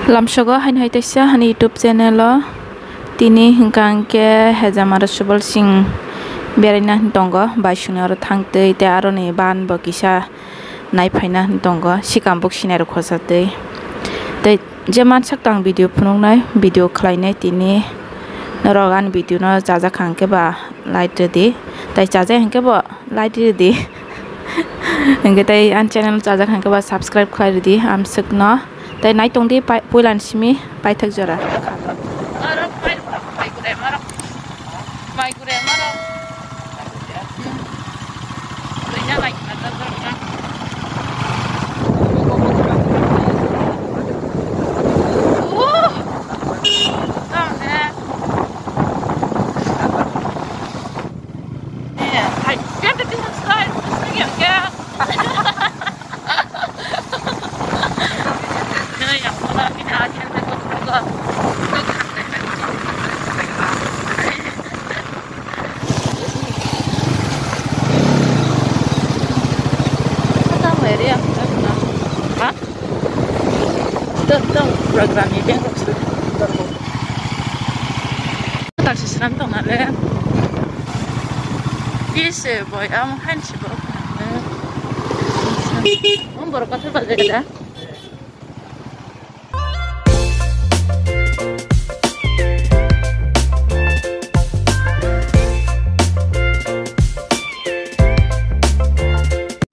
Lamshogo hai taisa hani YouTube channel o tini hingkang ke hejamar subal sing berina tongo baisune aro thangtei te aro ni ban bo kisa naiphaina tongo sikam buk sinai khosatei tei je mansak tang video phunungnai video khlainai tini norogan video no jaja khangke ba like di tai jaja hangke bo like di hingke tai an channel jaja khangke ba subscribe khlai di am sukno tai nai tong di puilan simi pai thak jora program ini yang tak sesuatu tong nale, isi boy am hansi boy, baru kata pada kita.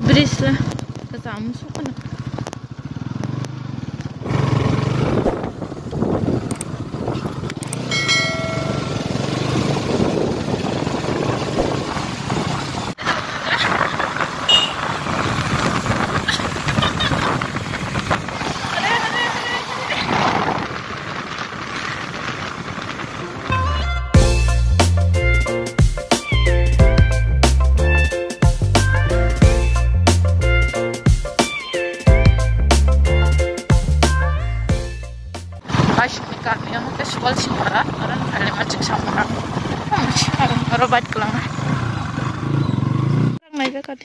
Bris lah, ketemu suka nak. Kami yang ke sekolah Simara, orang kali macam Samara, orang baik kelang. Orang naik bekat,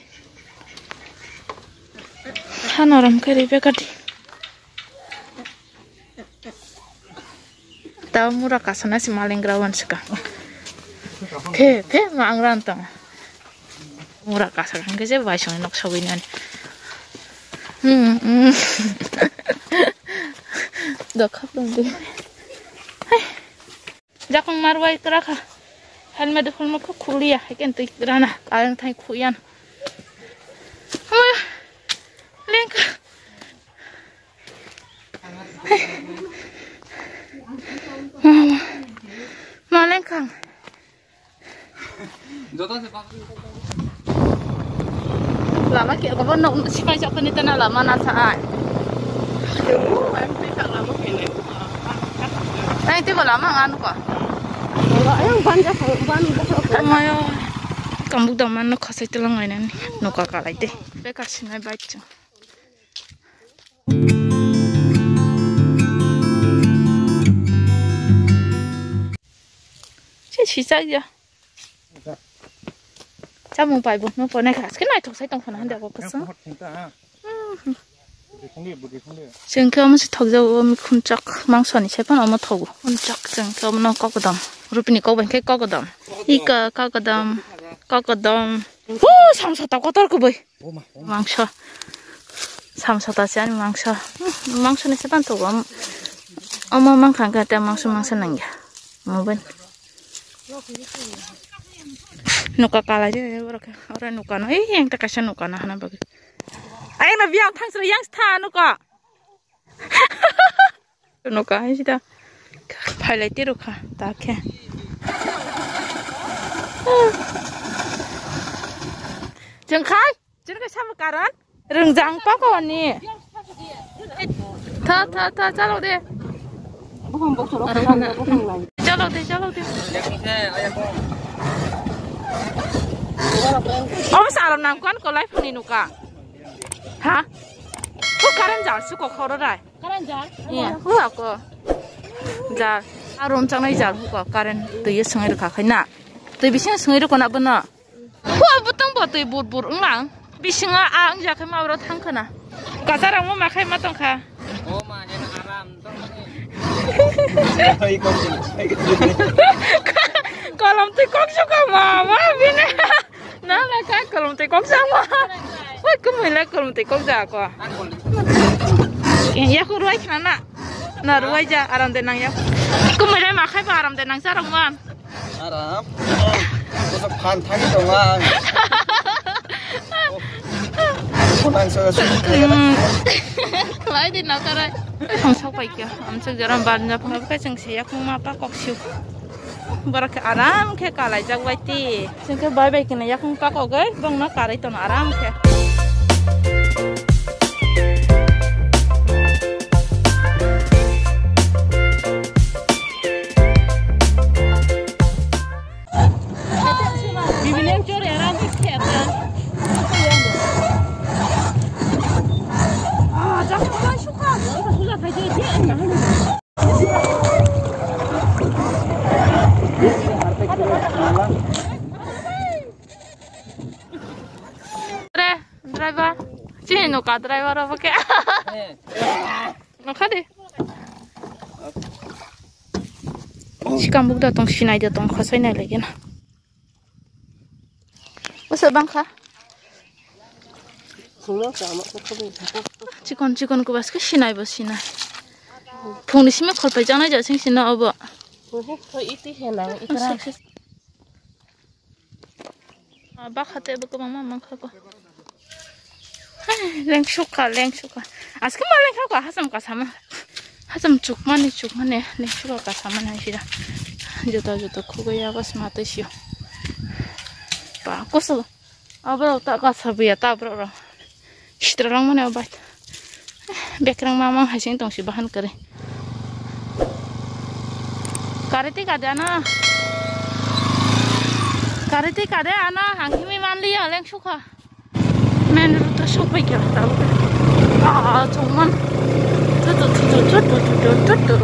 han orang kiri bekat. Tahu murah kasana si maling gerawan seka. Ke mangran tong. Murah kasana, kerja baisong nak sawinan. Dah kapal deh. Jakong marwai keraka, helmet hulma ko kuliah, ikan tu kerana kalian thay kuyan. Oh, link. Malengkang. Lama kita kau nak siapa siapa ni tanah lama nasa. Nah itu kalau lama anu kok. Ayang banyak Mayo, kamu dah mana kasih telang ini nuka kalai deh. Bekasih naik baca. Sisa aja. Kamu pai bu, nu pernah kas. Kenapa itu saya tunggu nanti aku kesana. Jengkel masih tahu jauh kuncak mangsani siapa nama tahu kuncak jengkel mana kagadam rupini kau bengkel kagadam ika kagadam oh samsata kotor ku boy mangsa samsata sih ani mangsa ni siapa tahu mang kangkat ya mangsa nangya mau ben nuka kalah aja ya orang nuka no yang tak kasih nuka nah hana bagi ayang na biang thang sila yang stha nuka nuka hai sida phai ti ruka ta khe jeng khai jeng ka sam karan rengjang pa ko ni tha chalo de chalo de ông sao làm quan có lấy phần nuka hả có karen jar su có khâu đó rồi karen jar hua có jar arom chẳng này jar hua karen tụi sinh được khai na tụi bị sinh được con nào bên nọ hua bút tông bút tụi bút ứng lăng bị sinh ang jar khai mà vào thang khơi na cả gia đình mà khai mà tông khai Kalau teh kok suka mama bine. Nah, kan kalau teh kok sama. Wah, kemana kalau teh kok jago. Ya aku ruai kana. Nah, ruai ja aram denang ya. Kemana makai ba aram denang sarang man. Aram. Kok pan thagi dongan. Kunang sesu. Kelai di nakara. Không sao vậy kìa, ông chắc giờ làm bàn nhập hợp cái chân xe không mà bắt cọc siêu, bảo cái aram cái cả lại chắc vậy thì, chân cái bài bài cái này không bắt cọc cái, bông nó cả đấy tao aram cái. Bibilang curi aram cái apa? Jangan makan suka, sudah kerja dia. Driver, sini nuka driver apa ke? Nuka deh. Si kamu dah tong sinai dah tong khosai nai lagi na. Usah bangka. Cikon ko bas ke sinai bas sinai. Phone sih me khol pai jangan aja sing sinai abo. Itu henang ikram. Bak hati buku mama mangka ko. Leng suka. Aske mal leng suka hasam kasama. Hasam cuk mani leng suka kasama na sih dah. Jodoh ko ya bas mati sih. Pak kusel. Abang tak kasabi ya tak bro. Seterang mana obat. Bekerang mama hasil tong si bahan kere. Kareti kada na. Hangimi man liya leng suka. Men tu suka kya tahu. Cuman. Tu.